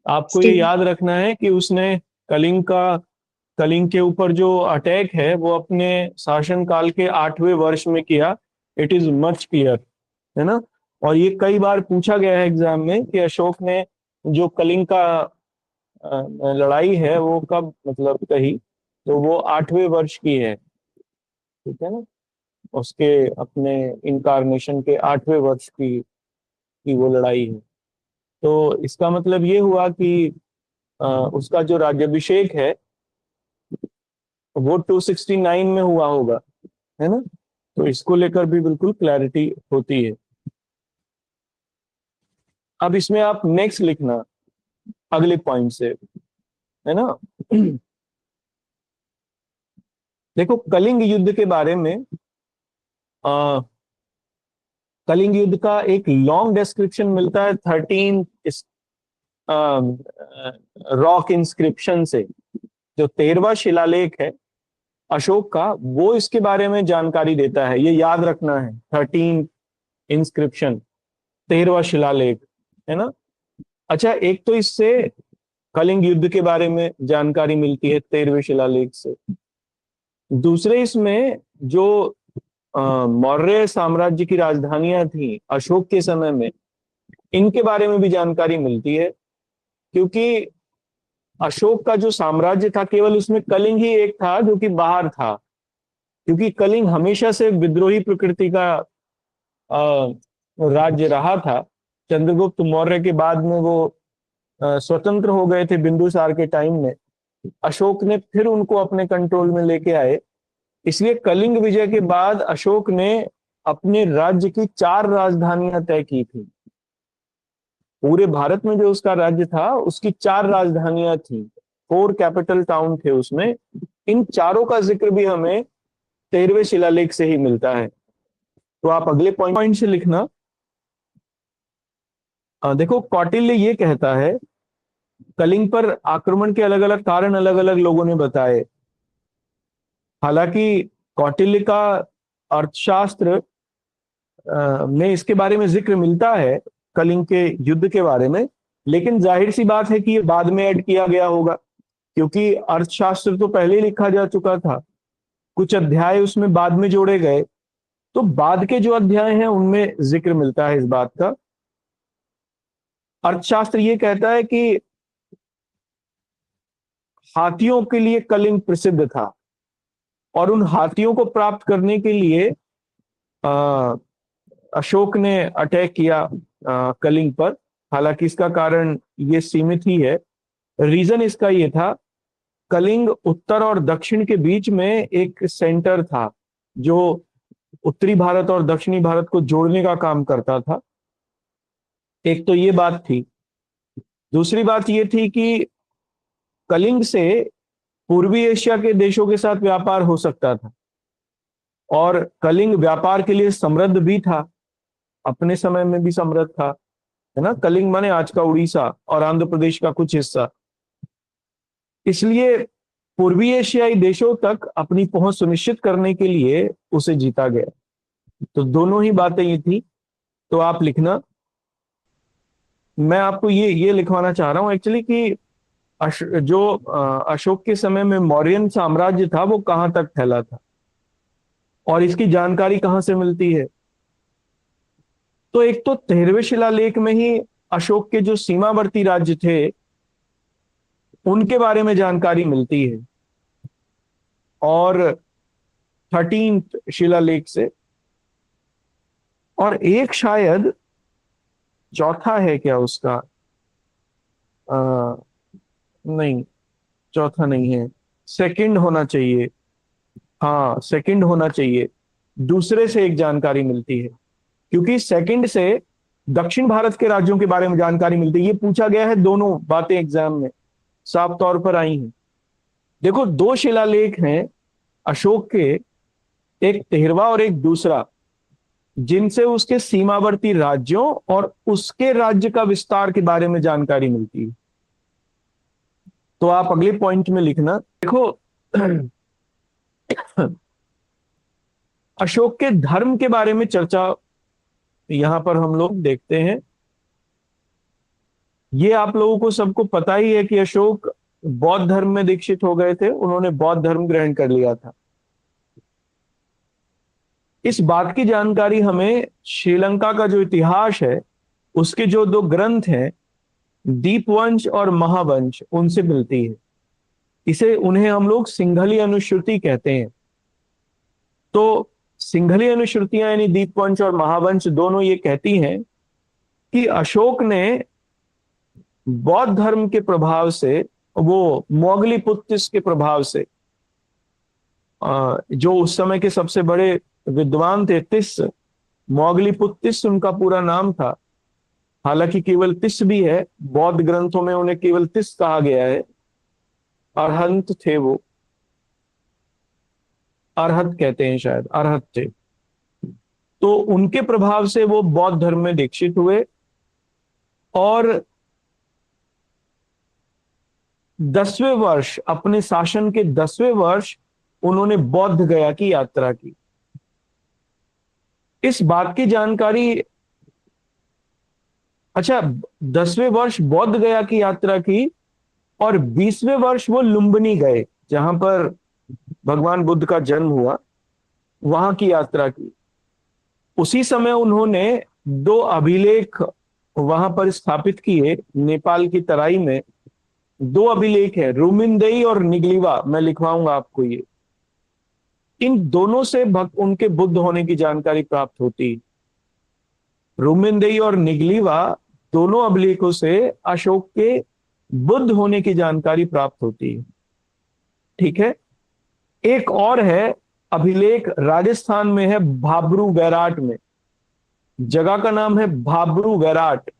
आपको ये स्टील। याद रखना है कि उसने कलिंग का कलिंग के ऊपर जो अटैक है वो अपने शासनकाल के 8वें वर्ष में किया। इट इज मच क्लियर, है ना। और ये कई बार पूछा गया है एग्जाम में कि अशोक ने जो कलिंग का लड़ाई है वो कब मतलब कही, तो वो 8वें वर्ष की है, ठीक है ना। उसके अपने इनकारनेशन के 8वें वर्ष की वो लड़ाई है। तो इसका मतलब ये हुआ कि उसका जो राज्याभिषेक है वो 269 में हुआ होगा, है ना। तो इसको लेकर भी बिल्कुल क्लैरिटी होती है। अब इसमें आप नेक्स्ट लिखना अगले पॉइंट से, है ना। देखो कलिंग युद्ध के बारे में, आ, कलिंग युद्ध का एक लॉन्ग डिस्क्रिप्शन मिलता है 13 रॉक इंस्क्रिप्शन से। जो 13वां शिलालेख है अशोक का, वो इसके बारे में जानकारी देता है। ये याद रखना है, 13 इंस्क्रिप्शन, 13वां शिलालेख, है ना। अच्छा, एक तो इससे कलिंग युद्ध के बारे में जानकारी मिलती है 13वें शिलालेख से। दूसरे इसमें जो मौर्य साम्राज्य की राजधानियां थी अशोक के समय में, इनके बारे में भी जानकारी मिलती है। क्योंकि अशोक का जो साम्राज्य था केवल उसमें कलिंग ही एक था जो कि बाहर था। क्योंकि कलिंग हमेशा से विद्रोही प्रकृति का राज्य रहा था। चंद्रगुप्त मौर्य के बाद में वो स्वतंत्र हो गए थे बिंदुसार के टाइम में। अशोक ने फिर उनको अपने कंट्रोल में लेके आए। इसलिए कलिंग विजय के बाद अशोक ने अपने राज्य की 4 राजधानियां तय की थी। पूरे भारत में जो उसका राज्य था उसकी 4 राजधानियां थी, 4 कैपिटल टाउन थे उसमें। इन चारों का जिक्र भी हमें 13वें शिलालेख से ही मिलता है। तो आप अगले पॉइंट से लिखना। देखो कौटिल्य ये कहता है, कलिंग पर आक्रमण के अलग अलग कारण अलग अलग लोगों ने बताए। हालांकि कौटिल्य का अर्थशास्त्र में इसके बारे में जिक्र मिलता है, कलिंग के युद्ध के बारे में। लेकिन जाहिर सी बात है कि ये बाद में ऐड किया गया होगा, क्योंकि अर्थशास्त्र तो पहले ही लिखा जा चुका था। कुछ अध्याय उसमें बाद में जोड़े गए, तो बाद के जो अध्याय हैं उनमें जिक्र मिलता है इस बात का। अर्थशास्त्र ये कहता है कि हाथियों के लिए कलिंग प्रसिद्ध था, और उन हाथियों को प्राप्त करने के लिए अ, अशोक ने अटैक किया कलिंग पर। हालांकि इसका कारण ये सीमित ही है। रीजन इसका ये था, कलिंग उत्तर और दक्षिण के बीच में एक सेंटर था जो उत्तरी भारत और दक्षिणी भारत को जोड़ने का काम करता था। एक तो ये बात थी। दूसरी बात ये थी कि कलिंग से पूर्वी एशिया के देशों के साथ व्यापार हो सकता था, और कलिंग व्यापार के लिए समृद्ध भी था, अपने समय में भी समृद्ध था, है ना। कलिंग माने आज का उड़ीसा और आंध्र प्रदेश का कुछ हिस्सा। इसलिए पूर्वी एशियाई देशों तक अपनी पहुंच सुनिश्चित करने के लिए उसे जीता गया। तो दोनों ही बातें ये थी। तो आप लिखना, मैं आपको ये लिखवाना चाह रहा हूं एक्चुअली कि जो अशोक के समय में मौर्यन साम्राज्य था वो कहां तक फैला था और इसकी जानकारी कहां से मिलती है। तो एक तो 13वें शिलालेख में ही अशोक के जो सीमावर्ती राज्य थे उनके बारे में जानकारी मिलती है, और 13th शिलालेख से। और एक शायद चौथा है क्या उसका, आ, नहीं, चौथा नहीं है, सेकंड होना चाहिए। हाँ, सेकंड होना चाहिए। दूसरे से एक जानकारी मिलती है, क्योंकि सेकंड से दक्षिण भारत के राज्यों के बारे में जानकारी मिलती है। ये पूछा गया है, दोनों बातें एग्जाम में साफ तौर पर आई हैं। देखो 2 शिलालेख हैं अशोक के, एक 13वां और एक दूसरा, जिनसे उसके सीमावर्ती राज्यों और उसके राज्य का विस्तार के बारे में जानकारी मिलती है। तो आप अगले पॉइंट में लिखना। देखो अशोक के धर्म के बारे में चर्चा यहां पर हम लोग देखते हैं। ये आप लोगों को सबको पता ही है कि अशोक बौद्ध धर्म में दीक्षित हो गए थे, उन्होंने बौद्ध धर्म ग्रहण कर लिया था। इस बात की जानकारी हमें श्रीलंका का जो इतिहास है उसके जो दो ग्रंथ हैं, दीपवंश और महावंश, उनसे मिलती है। इसे उन्हें हम लोग सिंघली अनुश्रुति कहते हैं। तो सिंघली अनुश्रुतियां यानी दीपवंश और महावंश दोनों ये कहती हैं कि अशोक ने बौद्ध धर्म के प्रभाव से, वो मोगलीपुत्तिस के प्रभाव से, जो उस समय के सबसे बड़े विद्वान थे, तिस, मोगलीपुत्तिस उनका पूरा नाम था। हालांकि केवल तिस भी है, बौद्ध ग्रंथों में उन्हें केवल तिस कहा गया है। अरहंत थे वो, अरहत कहते हैं शायद, अरहत थे। तो उनके प्रभाव से वो बौद्ध धर्म में दीक्षित हुए और 10वें वर्ष, अपने शासन के 10वें वर्ष, उन्होंने बौद्ध गया की यात्रा की। इस बात की जानकारी, अच्छा, 10वें वर्ष बौद्ध गया की यात्रा की और 20वें वर्ष वो लुम्बिनी गए, जहां पर भगवान बुद्ध का जन्म हुआ, वहां की यात्रा की। उसी समय उन्होंने दो अभिलेख वहां पर स्थापित किए, नेपाल की तराई में। दो अभिलेख है, रुमिनदेई और निगलीवा, मैं लिखवाऊंगा आपको ये। इन दोनों से उनके बुद्ध होने की जानकारी प्राप्त होती। रुमिनदेई और निगलीवा दोनों अभिलेखों से अशोक के बुद्ध होने की जानकारी प्राप्त होती है। ठीक है। एक और है अभिलेख, राजस्थान में है, भाब्रू बैराट में। जगह का नाम है भाब्रू बैराट।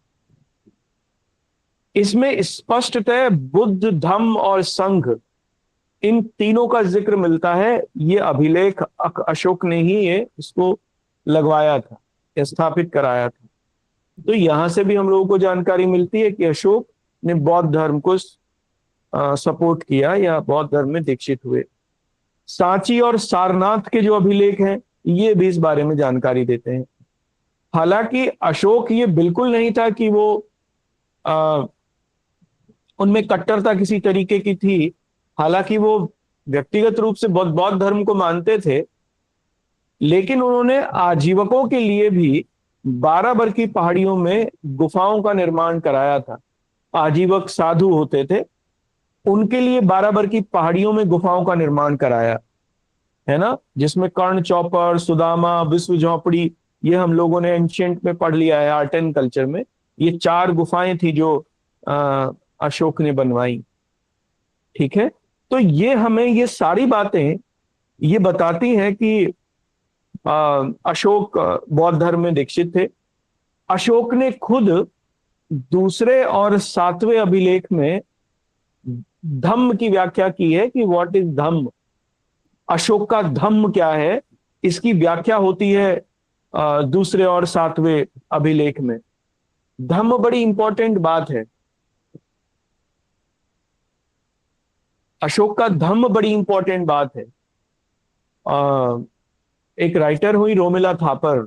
इसमें स्पष्टतः बुद्ध, धम्म और संघ, इन तीनों का जिक्र मिलता है। ये अभिलेख अशोक ने ही ये इसको लगवाया था, स्थापित कराया था। तो यहां से भी हम लोगों को जानकारी मिलती है कि अशोक ने बौद्ध धर्म को सपोर्ट किया या बौद्ध धर्म में दीक्षित हुए। सांची और सारनाथ के जो अभिलेख हैं ये भी इस बारे में जानकारी देते हैं। हालांकि अशोक ये बिल्कुल नहीं था कि वो उनमें कट्टरता किसी तरीके की थी। हालांकि वो व्यक्तिगत रूप से बौद्ध धर्म को मानते थे, लेकिन उन्होंने आजीवकों के लिए भी 12 पहाड़ियों में गुफाओं का निर्माण कराया था। आजीवक साधु होते थे, उनके लिए 12 पहाड़ियों में गुफाओं का निर्माण कराया है ना, जिसमें कर्ण चौपर, सुदामा, विश्व झोपड़ी, ये हम लोगों ने एंशियंट में पढ़ लिया है, आर्ट एंड कल्चर में। ये 4 गुफाएं थी जो अशोक ने बनवाई। ठीक है। तो ये हमें ये सारी बातें ये बताती हैं कि अशोक बौद्ध धर्म में दीक्षित थे। अशोक ने खुद दूसरे और 7वें अभिलेख में धम्म की व्याख्या की है कि व्हाट इज धम्म। अशोक का धम्म क्या है, इसकी व्याख्या होती है दूसरे और 7वें अभिलेख में। धम्म बड़ी इंपॉर्टेंट बात है। अशोक का धम्म बड़ी इंपॉर्टेंट बात है। एक राइटर हुई रोमिला थापर,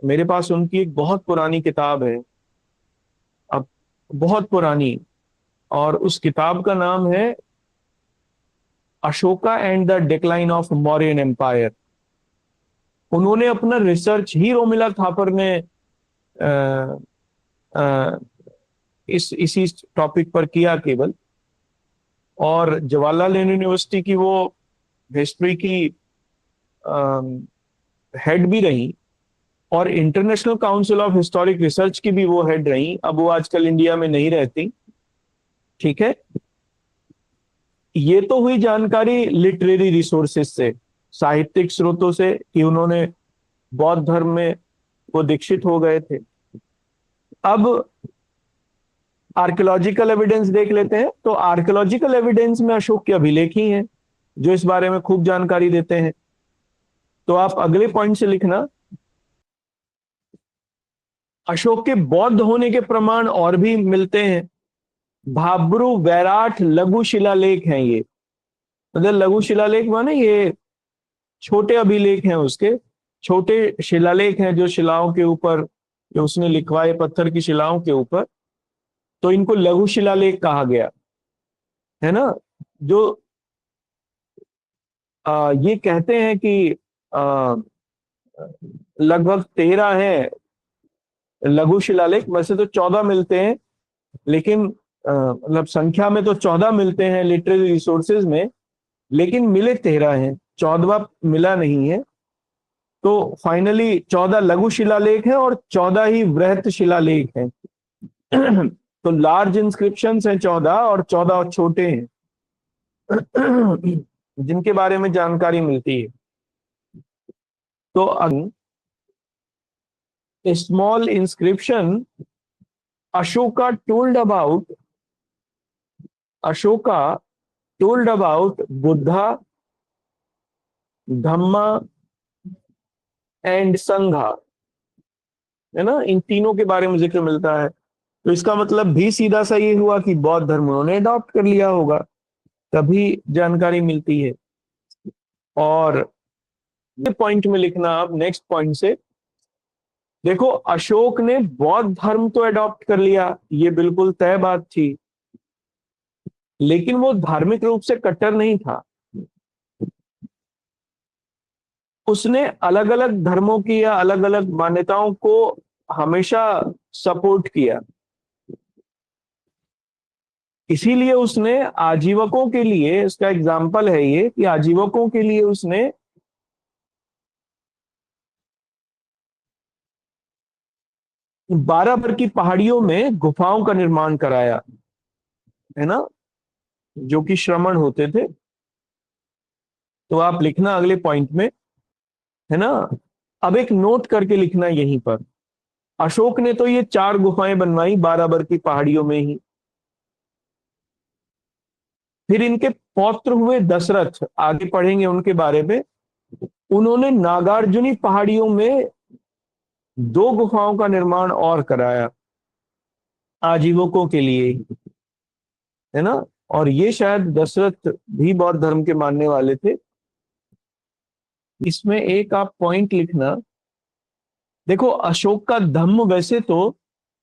मेरे पास उनकी एक बहुत पुरानी किताब है, अब बहुत पुरानी, और उस किताब का नाम है Ashoka and the decline of Mauryan empire. उन्होंने अपना रिसर्च ही, रोमिला थापर ने इसी टॉपिक पर किया केवल, और जवाहरलाल नेहरू यूनिवर्सिटी की वो हिस्ट्री की हेड भी रही और international council of historic research की भी वो हेड रही। अब वो आजकल इंडिया में नहीं रहती। ठीक है। ये तो हुई जानकारी लिटरेरी रिसोर्सेज से, साहित्यिक स्रोतों से, कि उन्होंने बौद्ध धर्म में वो दीक्षित हो गए थे। अब आर्कियोलॉजिकल एविडेंस देख लेते हैं। तो आर्कियोलॉजिकल एविडेंस में अशोक के अभिलेख ही हैं जो इस बारे में खूब जानकारी देते हैं। तो आप अगले पॉइंट से लिखना, अशोक के बौद्ध होने के प्रमाण और भी मिलते हैं। भाब्रू बैराट लघु शिलालेख हैं ये, मतलब लघु शिलालेख माने ये छोटे अभिलेख हैं, उसके छोटे शिलालेख हैं जो शिलाओं के ऊपर, जो उसने लिखवाए पत्थर की शिलाओं के ऊपर। तो इनको लघु शिलालेख कहा गया, है ना। जो ये कहते हैं कि लगभग 13 है लघु शिलालेख। वैसे तो 14 मिलते हैं, लेकिन मतलब संख्या में तो 14 मिलते हैं लिटरेरी रिसोर्सेज में, लेकिन मिले 13 हैं, 14वां मिला नहीं है। तो फाइनली 14 लघु शिलालेख हैं और 14 ही वृहत शिलालेख हैं। तो लार्ज इंस्क्रिप्शंस हैं 14 और 14 छोटे हैं जिनके बारे में जानकारी मिलती है। तो a small inscription Ashoka told about Buddha, Dhamma and संघा, है ना। इन तीनों के बारे में जिक्र मिलता है। तो इसका मतलब भी सीधा सा ये हुआ कि बौद्ध धर्म उन्होंने अडॉप्ट कर लिया होगा, तभी जानकारी मिलती है। और ये पॉइंट में लिखना आप नेक्स्ट पॉइंट से, देखो अशोक ने बौद्ध धर्म तो अडॉप्ट कर लिया, ये बिल्कुल तय बात थी, लेकिन वो धार्मिक रूप से कट्टर नहीं था। उसने अलग अलग धर्मों की या अलग अलग मान्यताओं को हमेशा सपोर्ट किया। इसीलिए उसने आजीवकों के लिए, इसका एग्जाम्पल है ये कि आजीवकों के लिए उसने बाराबर की पहाड़ियों में गुफाओं का निर्माण कराया, है ना, जो कि श्रमण होते थे। तो आप लिखना अगले पॉइंट में, है ना। अब एक नोट करके लिखना यहीं पर, अशोक ने तो ये 4 गुफाएं बनवाई बाराबर की पहाड़ियों में ही। फिर इनके पौत्र हुए दशरथ, आगे पढ़ेंगे उनके बारे में। उन्होंने नागार्जुनी पहाड़ियों में 2 गुफाओं का निर्माण और कराया आजीवकों के लिए, है ना। और ये शायद दशरथ भी बौद्ध धर्म के मानने वाले थे। इसमें एक आप पॉइंट लिखना, देखो अशोक का धम्म वैसे तो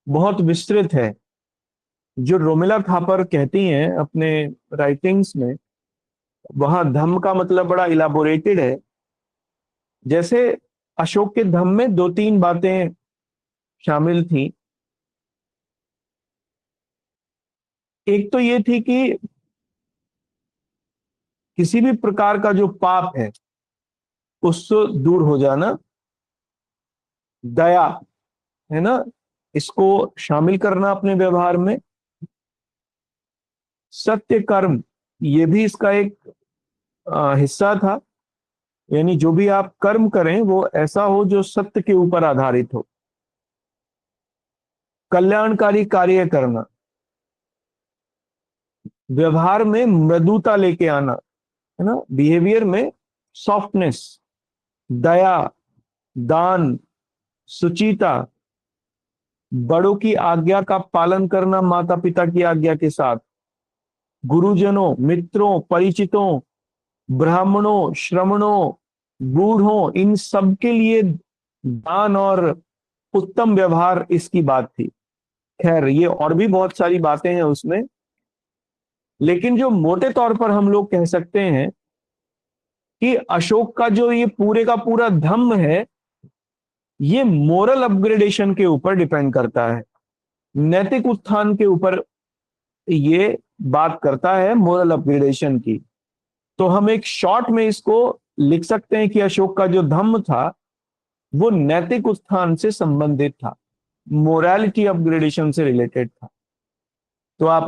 बहुत विस्तृत है, जो रोमिला थापर कहती हैं अपने राइटिंग्स में, वहां धम्म का मतलब बड़ा इलाबोरेटेड है। जैसे अशोक के धम्म में 2-3 बातें शामिल थी। एक तो ये थी कि किसी भी प्रकार का जो पाप है उससे दूर हो जाना, दया, है ना, इसको शामिल करना अपने व्यवहार में, सत्य कर्म ये भी इसका एक हिस्सा था। यानी जो भी आप कर्म करें वो ऐसा हो जो सत्य के ऊपर आधारित हो, कल्याणकारी कार्य करना, व्यवहार में मृदुता लेके आना, है ना, बिहेवियर में सॉफ्टनेस, दया, दान, सुचिता, बड़ों की आज्ञा का पालन करना माता पिता की आज्ञा के साथ, गुरुजनों, मित्रों, परिचितों, ब्राह्मणों, श्रमणों, बूढ़ों, इन सब के लिए दान और उत्तम व्यवहार इसकी बात थी। खैर ये और भी बहुत सारी बातें हैं उसमें, लेकिन जो मोटे तौर पर हम लोग कह सकते हैं कि अशोक का जो ये पूरे का पूरा धम्म है, ये मोरल अपग्रेडेशन के ऊपर डिपेंड करता है, नैतिक उत्थान के ऊपर ये बात करता है, मोरल अपग्रेडेशन की। तो हम एक शॉर्ट में इसको लिख सकते हैं कि अशोक का जो धम्म था वो नैतिक उत्थान से संबंधित था, मोरालिटी अपग्रेडेशन से रिलेटेड था। तो आप